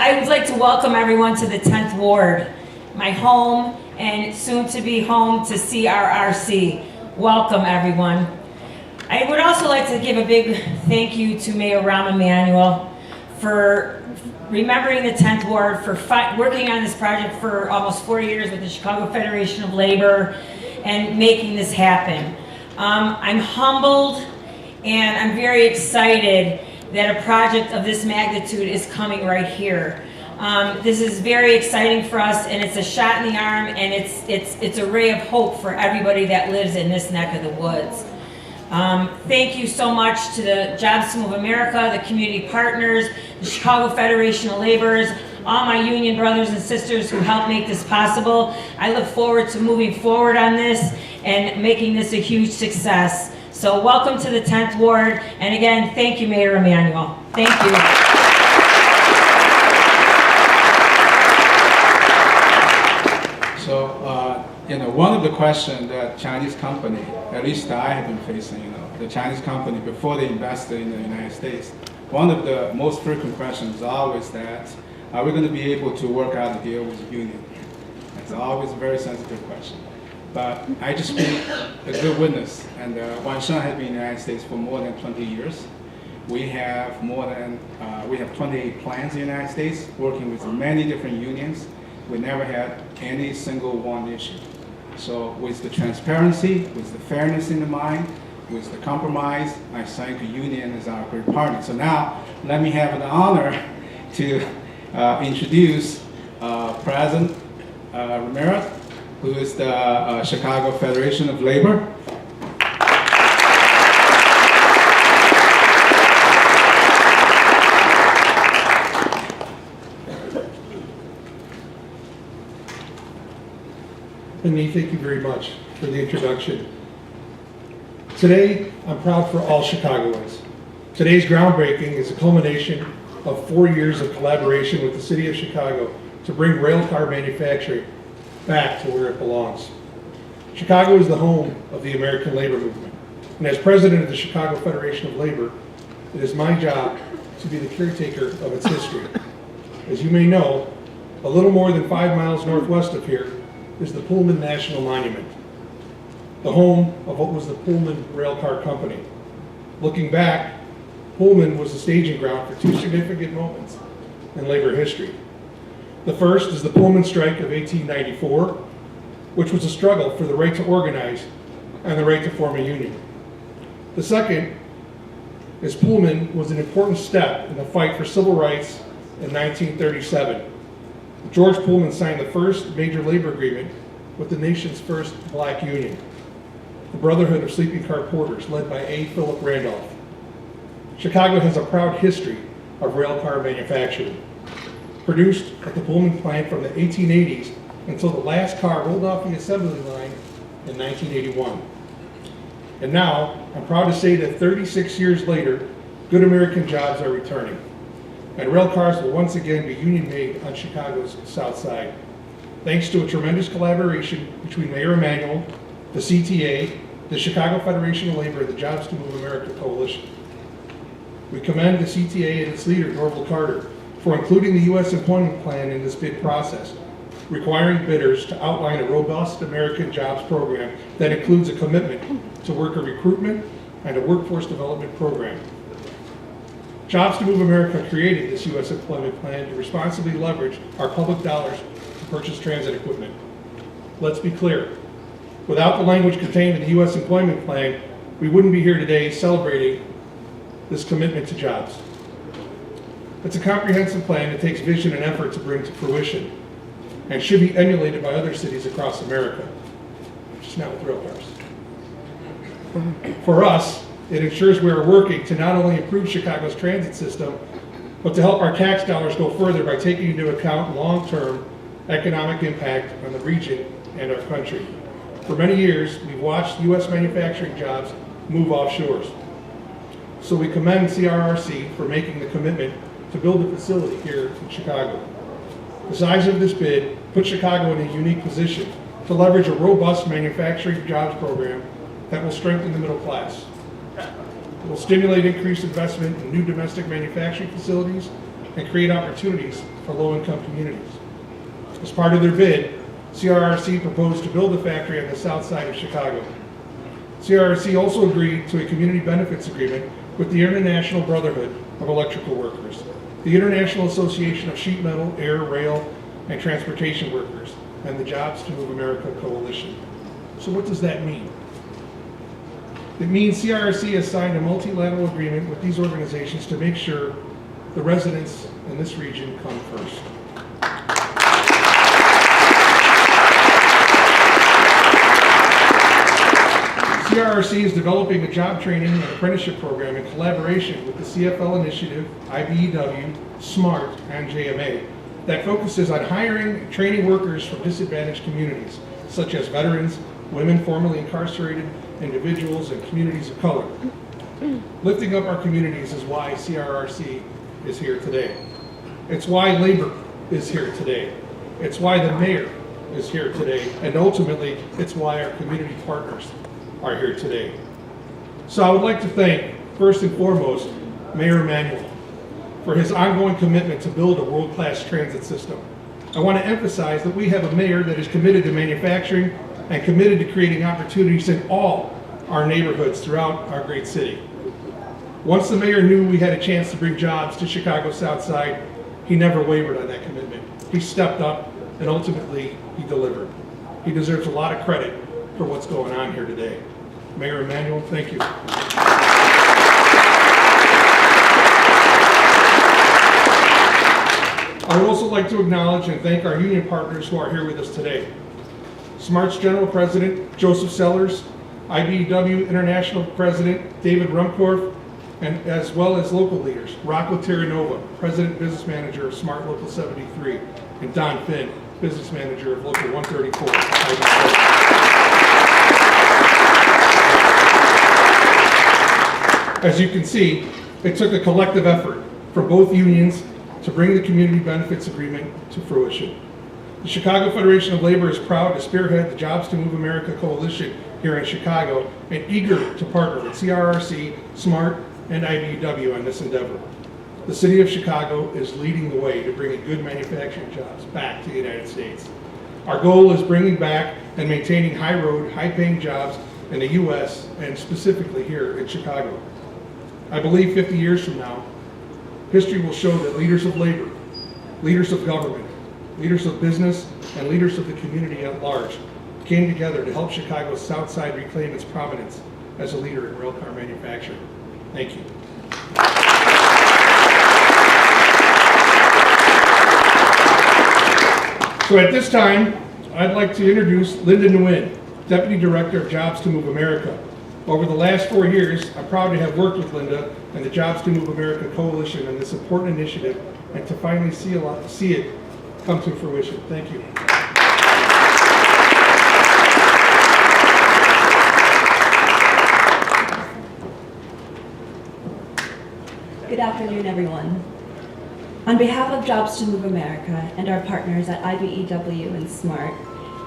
I would like to welcome everyone to the 10th Ward, my home and soon to be home to CRRC. Welcome everyone. I would also like to give a big thank you to Mayor Rahm Emanuel for remembering the 10th Ward, for working on this project for almost 4 years with the Chicago Federation of Labor and making this happen. I'm humbled and I'm very excited that a project of this magnitude is coming right here. This is very exciting for us, and it's a shot in the arm, and it's a ray of hope for everybody that lives in this neck of the woods. Thank you so much to the Jobs to Move America, the community partners, the Chicago Federation of Laborers, all my union brothers and sisters who helped make this possible. I look forward to moving forward on this and making this a huge success. So welcome to the 10th Ward, and again, thank you, Mayor Emanuel. Thank you. So, one of the questions that Chinese company, at least I have been facing, the Chinese company before they invested in the United States, one of the most frequent questions is always that, are we going to be able to work out a deal with the union? It's always a very sensitive question. But I just been a good witness, and Wanshan has been in the United States for more than 20 years. We have 28 plants in the United States, working with many different unions. We never had any single one issue. So with the transparency, with the fairness in the mind, with the compromise, I thank the union as our great partner. So now, let me have the honor to introduce President Ramirez, who is the Chicago Federation of Labor. Annie, thank you very much for the introduction. Today, I'm proud for all Chicagoans. Today's groundbreaking is a culmination of 4 years of collaboration with the City of Chicago to bring railcar manufacturing back to where it belongs. Chicago is the home of the American labor movement, and as president of the Chicago Federation of Labor, it is my job to be the caretaker of its history. As you may know, a little more than 5 miles northwest of here is the Pullman National Monument, the home of what was the Pullman Railcar Company. Looking back, Pullman was the staging ground for 2 significant moments in labor history. The first is the Pullman strike of 1894, which was a struggle for the right to organize and the right to form a union. The second is Pullman was an important step in the fight for civil rights in 1937. George Pullman signed the first major labor agreement with the nation's first black union, the Brotherhood of Sleeping Car Porters, led by A. Philip Randolph. Chicago has a proud history of railcar manufacturing, produced at the Pullman plant from the 1880s until the last car rolled off the assembly line in 1981. And now, I'm proud to say that 36 years later, good American jobs are returning, and rail cars will once again be union-made on Chicago's South Side, thanks to a tremendous collaboration between Mayor Emanuel, the CTA, the Chicago Federation of Labor, and the Jobs to Move America Coalition. We commend the CTA and its leader, Norval Carter, for including the U.S. employment plan in this bid process, requiring bidders to outline a robust American jobs program that includes a commitment to worker recruitment and a workforce development program. Jobs to Move America created this U.S. employment plan to responsibly leverage our public dollars to purchase transit equipment. Let's be clear. Without the language contained in the U.S. employment plan, we wouldn't be here today celebrating this commitment to jobs. It's a comprehensive plan that takes vision and effort to bring to fruition and should be emulated by other cities across America, just not with rail cars. For us, it ensures we are working to not only improve Chicago's transit system, but to help our tax dollars go further by taking into account long-term economic impact on the region and our country. For many years, we've watched U.S. manufacturing jobs move offshore. So we commend CRRC for making the commitment to build a facility here in Chicago. The size of this bid puts Chicago in a unique position to leverage a robust manufacturing jobs program that will strengthen the middle class. It will stimulate increased investment in new domestic manufacturing facilities and create opportunities for low-income communities. As part of their bid, CRRC proposed to build a factory on the south side of Chicago. CRRC also agreed to a community benefits agreement with the International Brotherhood of Electrical Workers, the International Association of Sheet Metal, Air, Rail, and Transportation Workers, and the Jobs to Move America Coalition. So what does that mean? It means CRRC has signed a multilateral agreement with these organizations to make sure the residents in this region come first. CRRC is developing a job training and apprenticeship program in collaboration with the CFL Initiative, IBEW, SMART, and JMA that focuses on hiring and training workers from disadvantaged communities, such as veterans, women formerly incarcerated, individuals, and communities of color. Lifting up our communities is why CRRC is here today. It's why labor is here today. It's why the mayor is here today. And ultimately, it's why our community partners are here today. So I would like to thank, first and foremost, Mayor Emanuel for his ongoing commitment to build a world-class transit system. I want to emphasize that we have a mayor that is committed to manufacturing and committed to creating opportunities in all our neighborhoods throughout our great city. Once the mayor knew we had a chance to bring jobs to Chicago's South Side, he never wavered on that commitment. He stepped up and ultimately he delivered. He deserves a lot of credit for what's going on here today. Mayor Emanuel, thank you. I would also like to acknowledge and thank our union partners who are here with us today. SMART's General President, Joseph Sellers, IBEW International President, David Rumkorf, and as well as local leaders, Rocco Terranova, President Business Manager of SMART Local 73, and Don Finn, Business Manager of Local 134. As you can see, it took a collective effort for both unions to bring the Community Benefits Agreement to fruition. The Chicago Federation of Labor is proud to spearhead the Jobs to Move America Coalition here in Chicago and eager to partner with CRRC, SMART, and IBEW on this endeavor. The City of Chicago is leading the way to bringing good manufacturing jobs back to the United States. Our goal is bringing back and maintaining high-road, high-paying jobs in the U.S. and specifically here in Chicago. I believe 50 years from now, history will show that leaders of labor, leaders of government, leaders of business, and leaders of the community at large came together to help Chicago's South Side reclaim its prominence as a leader in railcar manufacturing. Thank you. So at this time, I'd like to introduce Linda Nguyen, Deputy Director of Jobs to Move America. Over the last 4 years, I'm proud to have worked with Linda and the Jobs to Move America Coalition on this important initiative and to finally see it come to fruition. Thank you. Good afternoon, everyone. On behalf of Jobs to Move America and our partners at IBEW and SMART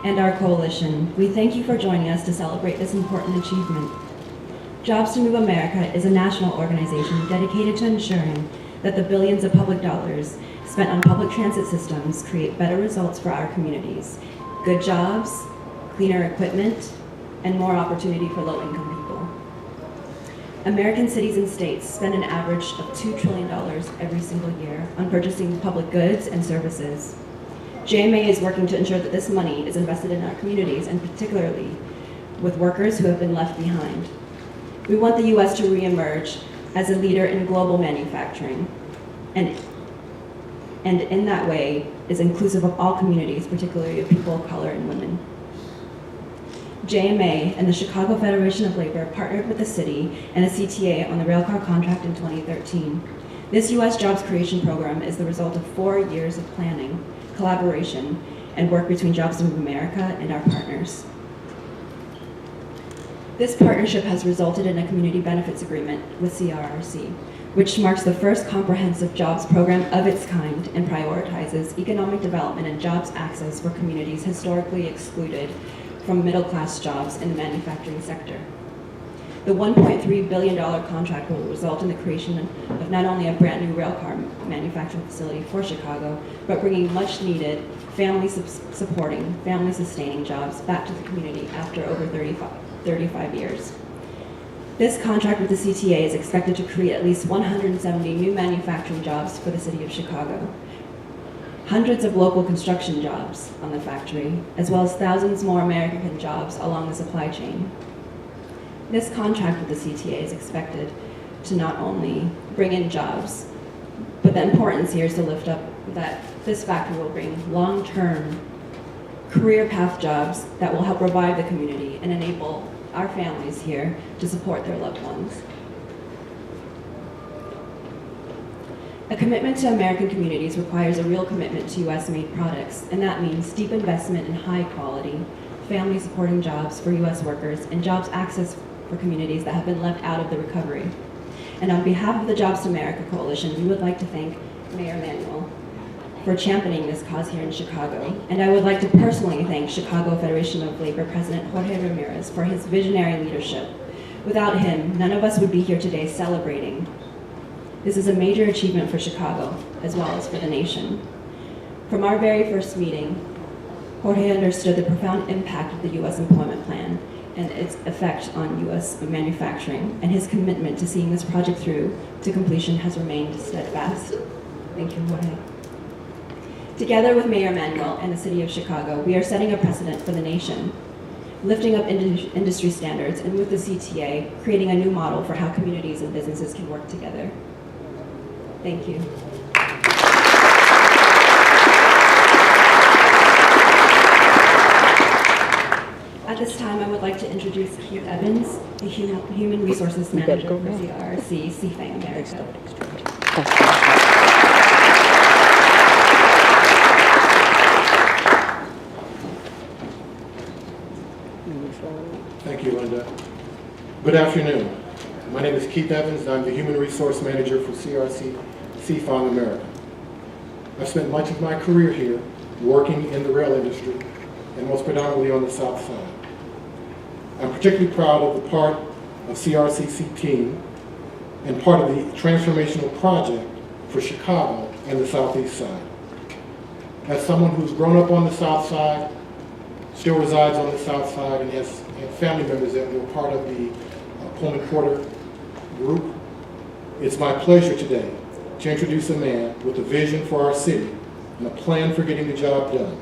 and our coalition, we thank you for joining us to celebrate this important achievement. Jobs to Move America is a national organization dedicated to ensuring that the billions of public dollars spent on public transit systems create better results for our communities, good jobs, cleaner equipment, and more opportunity for low-income people. American cities and states spend an average of $2 trillion every single year on purchasing public goods and services. JMA is working to ensure that this money is invested in our communities, and particularly with workers who have been left behind. We want the U.S. to reemerge as a leader in global manufacturing, and in that way is inclusive of all communities, particularly of people of color and women. JMA and the Chicago Federation of Labor partnered with the city and the CTA on the railcar contract in 2013. This U.S. jobs creation program is the result of 4 years of planning, collaboration, and work between Jobs to Move America and our partners. This partnership has resulted in a community benefits agreement with CRRC, which marks the first comprehensive jobs program of its kind and prioritizes economic development and jobs access for communities historically excluded from middle-class jobs in the manufacturing sector. The $1.3 billion contract will result in the creation of not only a brand new railcar manufacturing facility for Chicago, but bringing much needed family-supporting, family-sustaining jobs back to the community after over 35 years. This contract with the CTA is expected to create at least 170 new manufacturing jobs for the city of Chicago, hundreds of local construction jobs on the factory, as well as thousands more American jobs along the supply chain. This contract with the CTA is expected to not only bring in jobs, but the importance here is to lift up that this factory will bring long-term career path jobs that will help revive the community and enable our families here to support their loved ones. A commitment to American communities requires a real commitment to U.S.-made products, and that means deep investment in high-quality, family-supporting jobs for U.S. workers and jobs access for communities that have been left out of the recovery. And on behalf of the Jobs to America Coalition, we would like to thank Mayor Emanuel for championing this cause here in Chicago. And I would like to personally thank Chicago Federation of Labor President Jorge Ramirez for his visionary leadership. Without him, none of us would be here today celebrating. This is a major achievement for Chicago, as well as for the nation. From our very first meeting, Jorge understood the profound impact of the U.S. employment plan and its effect on U.S. manufacturing, and his commitment to seeing this project through to completion has remained steadfast. Thank you, Jorge. Together with Mayor Emanuel and the City of Chicago, we are setting a precedent for the nation, lifting up industry standards, and with the CTA, creating a new model for how communities and businesses can work together. Thank you. At this time, I would like to introduce Keith Evans, the Human Resources Manager for CRRC CFA America. Thank you, Linda. Good afternoon. My name is Keith Evans, and I'm the Human Resource Manager for CRRC CFA America. I've spent much of my career here working in the rail industry, and most predominantly on the South Side. I'm particularly proud of the part of CRCC team and part of the transformational project for Chicago and the Southeast Side. As someone who's grown up on the South Side, still resides on the South Side, and has family members that were part of the Pullman Porter group, it's my pleasure today to introduce a man with a vision for our city and a plan for getting the job done.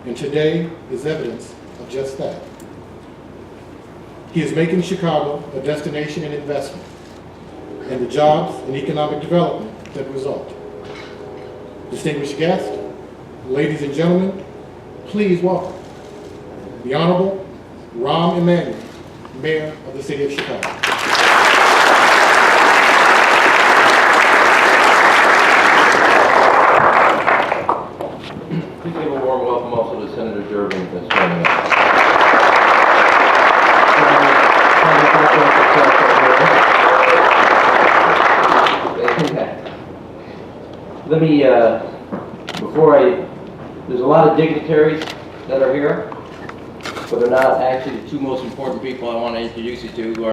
And today is evidence of just that. He is making Chicago a destination in investment and the jobs and economic development that result. Distinguished guests, ladies and gentlemen, please welcome the Honorable Rahm Emanuel, Mayor of the City of Chicago. Please give a warm welcome also to Senator Durbin that's joining us. Let me, there's a lot of dignitaries that are here, but they're not actually the two most important people I want to introduce you to, who are